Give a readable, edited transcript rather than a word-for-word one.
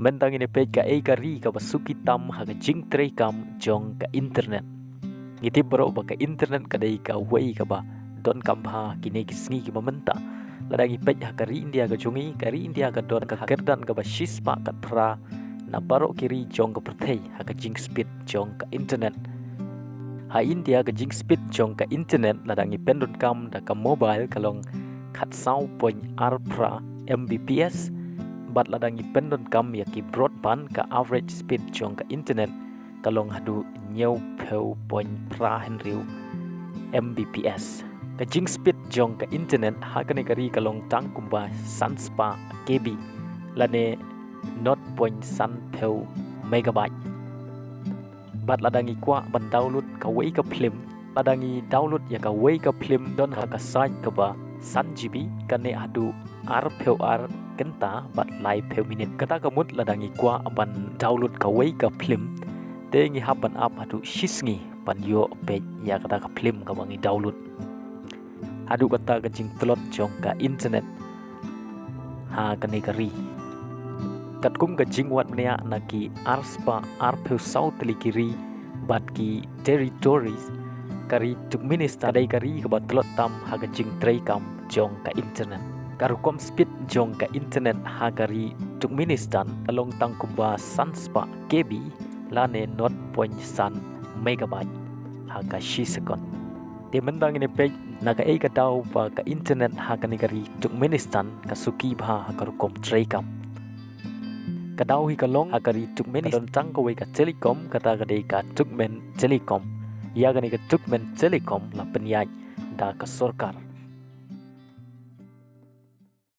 mentang ini page ka kari ka basuki tam ha ka jing tre kam jong ka internet ngiti baroh ba ka internet ka dai ka wei ka ba don kam ha kini kisngi ki mamenta ladangi page ha kari India ka jongi kari India ka don ka kerdan ka ba shispa ka pra na baroh kiri jong ka pyrthei ha ka jing speed jong ka internet ha India ka jing speed jong ka internet ladangi pendon kam da ka mobile kalong khat sau point arpra mbps bat ladangi pendon kam ya ki broadband ka average speed jong ka internet kalong hadu nyau peu point pra henriu mbps ka jing speed jong ka internet ha ka negari kalong tang kumba sanspa kb lane not point san peu megabyte bat ladangi kwa ban download ka wei ka film ladangi download ya ka wei ka film don ha ka site ka ba san gb kane hadu ar peu ar kenta bat live peu minute kata kamut ladangi kwa ban download ka wei ka film te ngi haban up hadu shisngi ban yo page ya kata ka film ka bangi download hadu kata ka jing tlot jong ka internet ha kane kari kat kum ka jing wat mania na ki arspa ar peu south kiri bat ki territories kari Turkmenistan dai kari ka batlot tam ha ka jing trei kam jong ka internet karukom speed jong ka internet ha kari Turkmenistan along tang kumba sanspa kb lane not point san megabyte ha ka shisekon te mendang ini page naga ka tau pa ka internet ha ka negari Turkmenistan ka suki bha ha karukom trei kam kadau hi kalong ha kari Turkmenistan tang ko ka telecom kata ka dei ka Turkmen telecom ia gani ka Turkmen telecom la penyaj da ka sorkar